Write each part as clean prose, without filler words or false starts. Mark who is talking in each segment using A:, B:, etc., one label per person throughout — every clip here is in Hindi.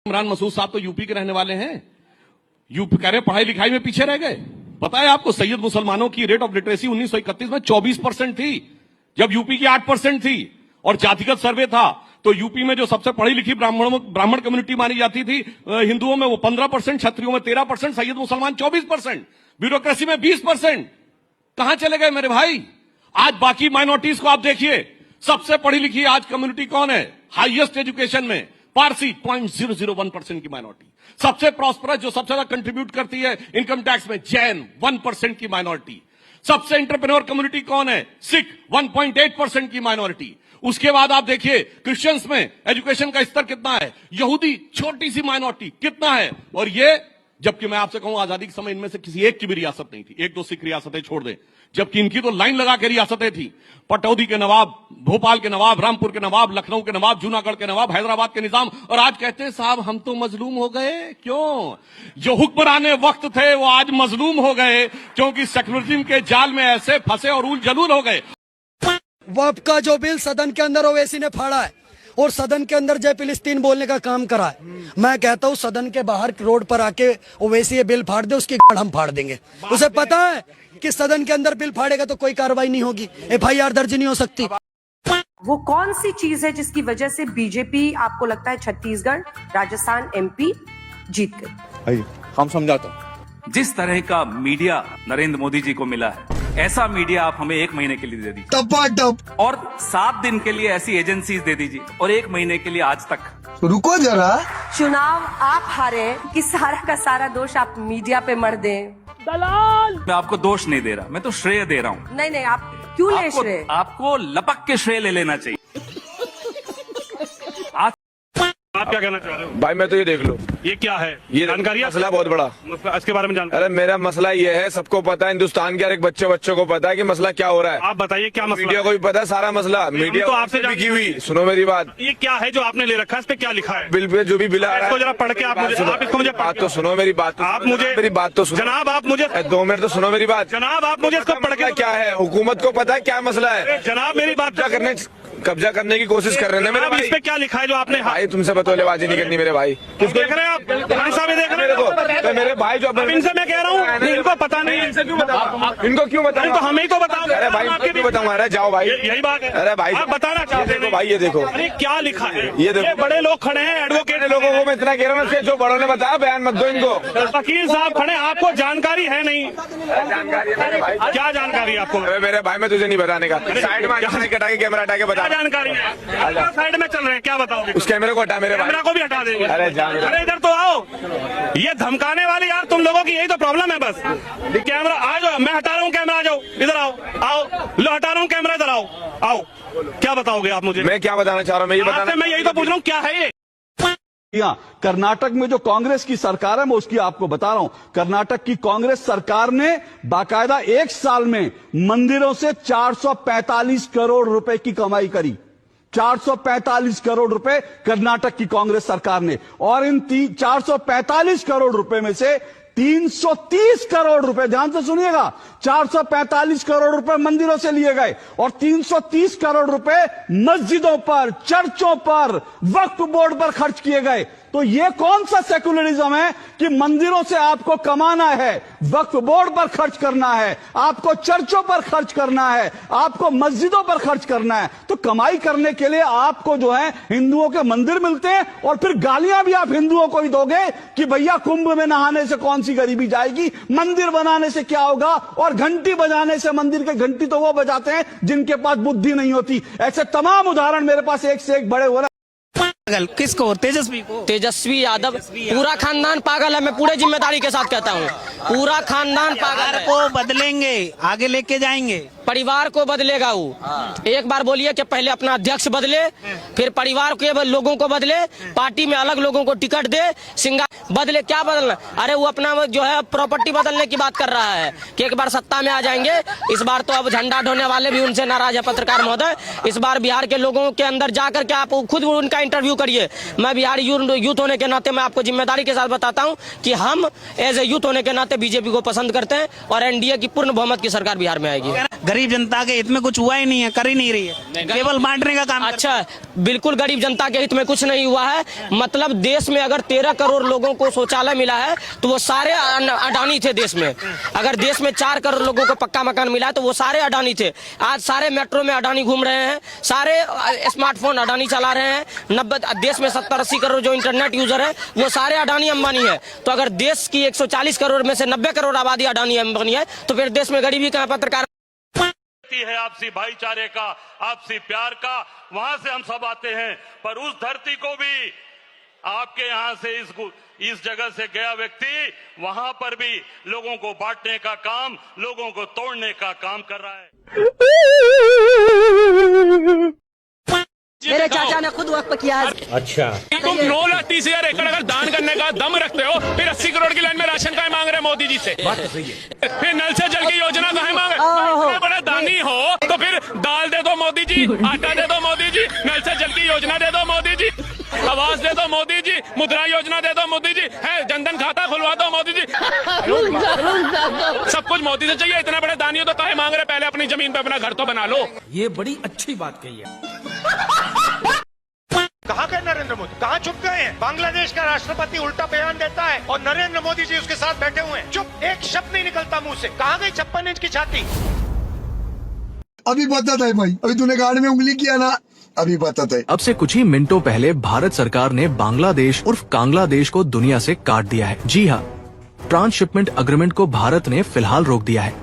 A: इमरान मसूद साहब तो यूपी के रहने वाले हैं। यूपी कह रहे पढ़ाई लिखाई में पीछे रह गए। पता है आपको सैयद मुसलमानों की रेट ऑफ लिटरेसी 1931 में 24% थी, जब यूपी की 8% थी। और जातिगत सर्वे था तो यूपी में जो सबसे पढ़ी लिखी ब्राह्मण कम्युनिटी मानी जाती थी हिंदुओं में वो 15%, क्षत्रियों में 13%, सैयद मुसलमान 24%, ब्यूरोक्रेसी में 20%। कहां चले गए मेरे भाई? आज बाकी माइनॉरिटीज को आप देखिए, सबसे पढ़ी लिखी आज कम्युनिटी कौन है? हाईएस्ट एजुकेशन में पारसी 0.001% की माइनॉरिटी। सबसे प्रॉस्परस जो सबसे ज्यादा कंट्रीब्यूट करती है इनकम टैक्स में, जैन 1% की माइनॉरिटी। सबसे एंटरप्रेन्योर कम्युनिटी कौन है? सिख 1.8% की माइनॉरिटी। उसके बाद आप देखिए क्रिश्चियंस में एजुकेशन का स्तर कितना है, यहूदी छोटी सी माइनॉरिटी कितना है। और ये जबकि मैं आपसे कहूं आजादी के समय इनमें से किसी एक की भी रियासत नहीं थी, एक दो सिख रियासतें छोड़ दें, जबकि इनकी तो लाइन लगा के रियासतें थी। पटौदी के नवाब, भोपाल के नवाब, रामपुर के नवाब, लखनऊ के नवाब, जूनागढ़ के नवाब, हैदराबाद के निजाम। और आज कहते हैं साहब हम तो मजलूम हो गए। क्यों? जो हुक्मराने वक्त थे वो आज मजलूम हो गए, क्योंकि सेक्युलरिज्म के जाल में ऐसे फंसे और उलझलूल हो गए।
B: वक्फ का जो बिल सदन के अंदर ओवैसी ने फाड़ा है और सदन के अंदर जय फिलिस्तीन बोलने का काम करा है। मैं कहता हूँ सदन के बाहर रोड पर आके ओवैसी ये बिल फाड़ दे, उसकी गाड़ हम फाड़ देंगे। उसे पता है कि सदन के अंदर बिल फाड़ेगा तो कोई कार्रवाई नहीं होगी, FIR दर्ज नहीं हो सकती।
C: वो कौन सी चीज है जिसकी वजह से बीजेपी आपको लगता है छत्तीसगढ़, राजस्थान, MP जीत गई?
D: हम समझाते
E: जिस तरह का मीडिया नरेंद्र मोदी जी को मिला है, ऐसा मीडिया आप हमें 1 महीने के लिए दे दीजिए और 7 दिन के लिए ऐसी एजेंसीज दे दीजिए और 1 महीने के लिए आज तक।
D: रुको जरा,
C: चुनाव आप हारे कि सारा का सारा दोष आप मीडिया पे मर दें?
E: दलाल, मैं आपको दोष नहीं दे रहा, मैं तो श्रेय दे रहा हूँ।
C: नहीं, आप क्यों ले श्रेय?
E: आपको लपक के श्रेय ले लेना चाहिए।
F: आप क्या कहना चाह रहे हो?
D: भाई मैं तो ये देख लो,
F: ये क्या है?
D: ये
F: जानकारी
D: मसला बहुत बड़ा,
F: इसके बारे में जानकारी।
D: अरे मेरा मसला ये है, सबको पता है, हिंदुस्तान के हर एक बच्चों को पता है कि मसला क्या हो रहा है।
F: आप बताइए क्या मसला?
D: मीडिया को भी पता है सारा मसला, मीडिया
F: तो आपसे
D: की हुई। सुनो मेरी बात,
F: ये क्या है जो आपने ले रखा है? इस पे क्या लिखा है?
D: बिल पे जो भी बिल आ रहा है,
F: इसको जरा पढ़ के आप इसको मुझे
D: बात तो सुनो, मेरी बात
F: आप मुझे
D: मेरी बात तो सुनो
F: जनाब, आप मुझे
D: 2 मिनट तो सुनो मेरी बात
F: जनाब, आप मुझे इसको पढ़ के
D: क्या है, हुकूमत को पता है क्या मसला है
F: जनाब, मेरी बात
D: कब्जा करने की कोशिश कर रहे हैं मेरे भाई।
F: इस पे क्या लिखा है जो आपने?
D: भाई तुमसे बतौलेबाजी नहीं करनी मेरे भाई।
F: किसको देख रहे हैं आप? भाई साहब देख रहे हैं
D: तो मेरे भाई जो
F: इनसे मैं कह रहा हूँ इनको पता नहीं है।
D: इनसे क्यों बताओ? इनको क्यों बताओ?
F: तो हमें ही तो बताओ।
D: अरे भाई क्यों बताऊँ? अरे जाओ भाई,
F: यही बात है।
D: अरे भाई
F: आप बताना चाहते हैं
D: भाई, ये देखो
F: अरे क्या लिखा है,
D: ये देखो
F: बड़े लोग खड़े हैं, एडवोकेट
D: लोगों को मैं इतना कह रहा हूँ, जो बड़ों ने बताया बयान मत दो इनको।
F: वकील साहब खड़े, आपको जानकारी है नहीं? क्या जानकारी है आपको?
D: मेरे भाई मैं तुझे नहीं बताने का, साइड में हटा के कैमरा हटा के बता।
F: जानकारी है? साइड में चल रहे हैं, क्या बताओगे?
D: उस कैमरे को हटा, मेरे
F: कैमरा को भी हटा देंगे।
D: अरे जान,
F: अरे इधर तो आओ, ये धमकाने वाली यार तुम लोगों की यही तो प्रॉब्लम है बस। कैमरा आ जाओ, मैं हटा रहा हूँ कैमरा, आ जाओ इधर आओ, लो हटा रहा हूँ कैमरा, इधर आओ। क्या बताओगे आप मुझे?
D: मैं क्या बताना चाह रहा हूँ?
F: मैं यही तो पूछ रहा हूँ, क्या है ये?
G: कर्नाटक में जो कांग्रेस की सरकार है, मैं उसकी आपको बता रहा हूं, कर्नाटक की कांग्रेस सरकार ने बाकायदा 1 साल में मंदिरों से 445 करोड़ रुपए की कमाई करी। 445 करोड़ रुपए कर्नाटक की कांग्रेस सरकार ने, और इन 445 करोड़ रुपए में से 330 करोड़ रुपए, ध्यान से सुनिएगा, 445 करोड़ रुपए मंदिरों से लिए गए और 330 करोड़ रुपए मस्जिदों पर, चर्चों पर, वक्फ बोर्ड पर खर्च किए गए। तो ये कौन सा सेकुलरिज्म है कि मंदिरों से आपको कमाना है, वक्फ बोर्ड पर खर्च करना है, आपको चर्चों पर खर्च करना है, आपको मस्जिदों पर खर्च करना है? तो कमाई करने के लिए आपको जो है हिंदुओं के मंदिर मिलते हैं और फिर गालियां भी आप हिंदुओं को ही दोगे कि भैया कुंभ में नहाने से कौन सी गरीबी जाएगी, मंदिर बनाने से क्या होगा, और घंटी बजाने से, मंदिर के घंटी तो वो बजाते हैं जिनके पास बुद्धि नहीं होती। ऐसे तमाम उदाहरण मेरे पास एक से एक बड़े हो रहे।
H: किसको? तेजस्वी को? तेजस्वी यादव पूरा खानदान पागल है, मैं पूरे जिम्मेदारी के साथ कहता हूँ, पूरा खानदान पागल है। को बदलेंगे, आगे लेके जाएंगे, परिवार को बदलेगा वो। एक बार बोलिए कि पहले अपना अध्यक्ष बदले, फिर परिवार के लोगों को बदले, पार्टी में अलग लोगों को टिकट दे, सिंगा बदले, क्या बदलना? अरे वो अपना जो है प्रॉपर्टी बदलने की बात कर रहा है कि एक बार सत्ता में आ जाएंगे। इस बार तो अब झंडा ढोने वाले भी उनसे नाराज है, पत्रकार महोदय। इस बार बिहार के लोगों के अंदर जाकर के आप खुद उनका इंटरव्यू करिए। मैं बिहारी यूथ होने के नाते मैं आपको जिम्मेदारी के साथ बताता हूं कि हम एज ए यूथ होने के नाते बीजेपी को पसंद करते हैं और NDA की पूर्ण बहुमत की सरकार बिहार में आएगी। गरीब जनता के हित में कुछ हुआ ही नहीं है, कर ही नहीं रही है, केवल बांटने का काम। अच्छा, बिल्कुल गरीब जनता के हित में कुछ नहीं हुआ है। मतलब देश में अगर 13 करोड़ लोगों को शौचालय मिला है तो वो सारे अडानी थे देश में। अगर देश में 4 करोड़ लोगों को पक्का मकान मिला है तो वो सारे अडानी थे। आज सारे मेट्रो में अडानी घूम रहे हैं, सारे स्मार्टफोन अडानी चला रहे हैं। 90 देश में 70-80 करोड़ जो इंटरनेट यूजर है वो सारे अडानी अंबानी है। तो अगर देश की 140 करोड़ में से 90 करोड़ आबादी अडानी अंबानी है तो फिर देश में गरीबी का पत्रकार
F: है आपसी भाईचारे का, आपसी प्यार का, वहां से हम सब आते हैं। पर उस धरती को भी आपके यहां से इस जगह से गया व्यक्ति वहां पर भी लोगों को बांटने का काम, लोगों को तोड़ने का काम कर रहा है।
H: मेरे चाचा ने खुद वक्त किया है।
F: अच्छा, तुम 9,30,000 एकड़ अगर दान करने का दम रखते हो, फिर 80 करोड़ की लाइन में राशन का मांग रहे मोदी जी से। बात तो सही है। फिर नल से जल की योजना का मांग रहे, बड़ा दानी हो तो फिर दाल दे दो मोदी जी, आटा दे दो मोदी जी, नल से जल की योजना दे दो मोदी जी, आवास दे दो मोदी जी, मुद्रा योजना दे दो मोदी जी, है जनधन खाता खुलवा दो मोदी जी। सब कुछ मोदी से चाहिए। इतना बड़े दानी हो तो काहे मांग रहे? पहले अपनी जमीन पे अपना घर तो बना लो।
I: ये बड़ी अच्छी बात कही है।
J: कहाँ गए नरेंद्र मोदी? कहाँ छुप गए हैं? बांग्लादेश का राष्ट्रपति उल्टा बयान देता है और नरेंद्र मोदी जी उसके साथ बैठे हुए हैं, चुप, एक शब्द नहीं निकलता मुंह से। कहाँ गई 56 इंच की छाती?
K: अभी पता था भाई, अभी तूने गाड़ में उंगली किया ना, अभी पता था।
L: अब से कुछ ही मिनटों पहले भारत सरकार ने बांग्लादेश उर्फ कांग्लादेश को दुनिया से काट दिया है। जी हाँ, ट्रांसशिपमेंट एग्रीमेंट को भारत ने फिलहाल रोक दिया है,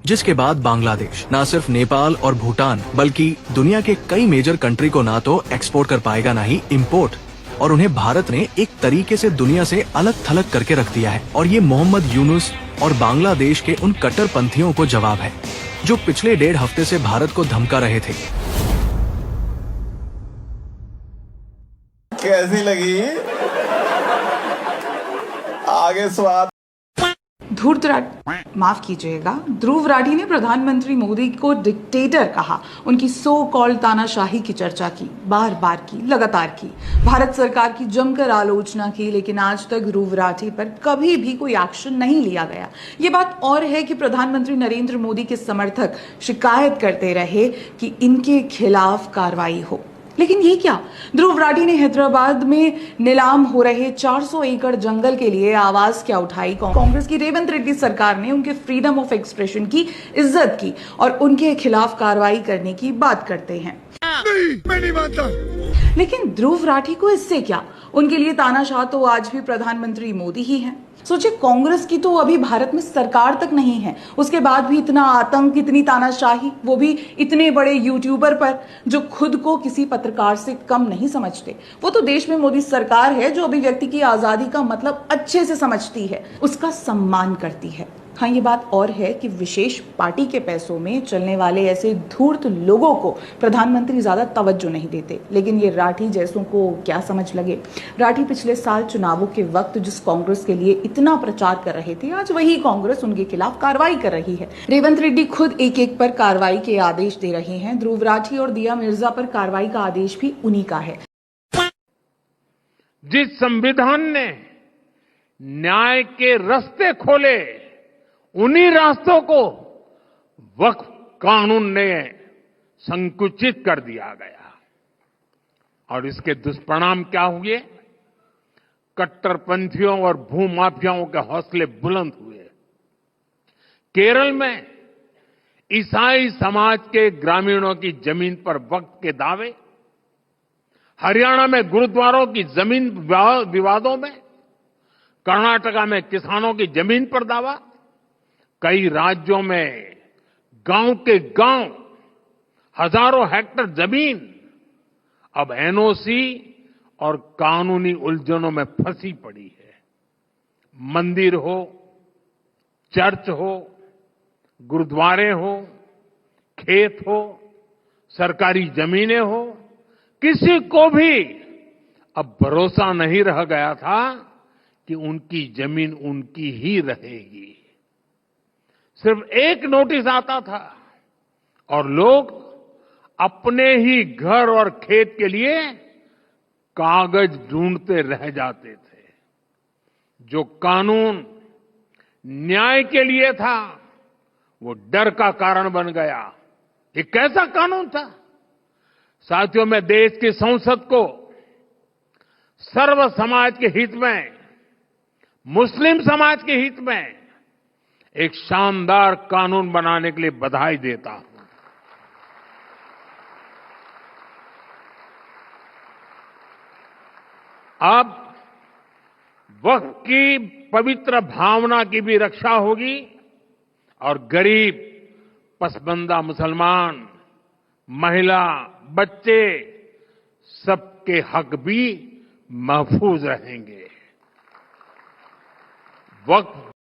L: जिसके बाद बांग्लादेश न सिर्फ नेपाल और भूटान बल्कि दुनिया के कई मेजर कंट्री को ना तो एक्सपोर्ट कर पाएगा ना ही इम्पोर्ट। और उन्हें भारत ने एक तरीके से दुनिया से अलग थलग करके रख दिया है। और ये मोहम्मद यूनुस और बांग्लादेश के उन कट्टरपंथियों को जवाब है जो पिछले 1.5 हफ्ते से भारत को धमका रहे थे।
D: कैसी लगी? आगे स्वाद।
M: माफ कीजिएगा, ध्रुव राठी ने प्रधानमंत्री मोदी को डिक्टेटर कहा, उनकी सो कॉल्ड तानाशाही की चर्चा की, बार की, लगातार की, भारत सरकार की जमकर आलोचना की, लेकिन आज तक ध्रुव राठी पर कभी भी कोई एक्शन नहीं लिया गया। ये बात और है कि प्रधानमंत्री नरेंद्र मोदी के समर्थक शिकायत करते रहे कि इनके खिलाफ कार्रवाई हो, लेकिन ये क्या, ध्रुव राठी ने हैदराबाद में नीलाम हो रहे 400 एकड़ जंगल के लिए आवाज क्या उठाई? कांग्रेस की रेवंत रेड्डी सरकार ने उनके फ्रीडम ऑफ एक्सप्रेशन की इज्जत की और उनके खिलाफ कार्रवाई करने की बात करते हैं।
K: नहीं, मैं नहीं मानता।
M: लेकिन ध्रुव राठी को इससे क्या, उनके लिए तानाशाह तो आज भी प्रधानमंत्री मोदी ही हैं। सोचिए, कांग्रेस की तो अभी भारत में सरकार तक नहीं है, उसके बाद भी इतना आतंक, इतनी तानाशाही, वो भी इतने बड़े यूट्यूबर पर जो खुद को किसी पत्रकार से कम नहीं समझते। वो तो देश में मोदी सरकार है जो अभिव्यक्ति की आजादी का मतलब अच्छे से समझती है, उसका सम्मान करती है। हाँ, ये बात और है कि विशेष पार्टी के पैसों में चलने वाले ऐसे धूर्त लोगों को प्रधानमंत्री ज्यादा तवज्जो नहीं देते, लेकिन ये राठी जैसों को क्या समझ लगे। राठी पिछले साल चुनावों के वक्त जिस कांग्रेस के लिए इतना प्रचार कर रहे थे, आज वही कांग्रेस उनके खिलाफ कार्रवाई कर रही है। रेवंत रेड्डी खुद एक पर कार्रवाई के आदेश दे रहे हैं। ध्रुव राठी और दिया मिर्जा पर कार्रवाई का आदेश भी उन्हीं का है।
F: जिस संविधान ने न्याय के रास्ते खोले, उन्हीं रास्तों को वक्फ कानून ने संकुचित कर दिया गया और इसके दुष्परिणाम क्या हुए? कट्टरपंथियों और भूमाफियाओं के हौसले बुलंद हुए। केरल में ईसाई समाज के ग्रामीणों की जमीन पर वक्फ के दावे, हरियाणा में गुरुद्वारों की जमीन विवादों में, कर्नाटका में किसानों की जमीन पर दावा, कई राज्यों में गांव के गांव हजारों हेक्टेयर जमीन अब एनओसी और कानूनी उलझनों में फंसी पड़ी है। मंदिर हो, चर्च हो, गुरुद्वारे हो, खेत हो, सरकारी जमीनें हो, किसी को भी अब भरोसा नहीं रह गया था कि उनकी जमीन उनकी ही रहेगी। सिर्फ एक नोटिस आता था और लोग अपने ही घर और खेत के लिए कागज ढूंढते रह जाते थे। जो कानून न्याय के लिए था, वो डर का कारण बन गया। ये कैसा कानून था? साथियों, मैं देश की संसद को सर्व समाज के हित में, मुस्लिम समाज के हित में एक शानदार कानून बनाने के लिए बधाई देता हूं। अब वक्फ की पवित्र भावना की भी रक्षा होगी और गरीब, पसबंदा मुसलमान, महिला, बच्चे सबके हक भी महफूज रहेंगे। वक्फ